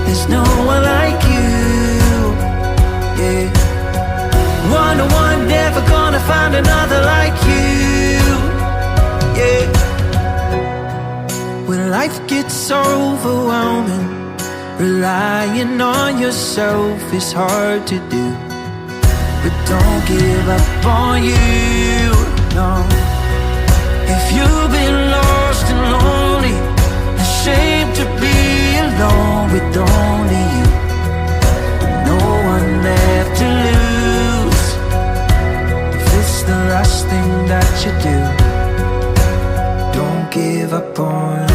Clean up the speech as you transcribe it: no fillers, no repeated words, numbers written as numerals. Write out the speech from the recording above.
there's no one like you, yeah. One, never gonna find another like you, yeah. When life gets overwhelming, relying on yourself is hard to do. But don't give up on you, no. If you've been lost and lonely, ashamed to be alone with only you, no one left to lose, if it's the last thing that you do, don't give up on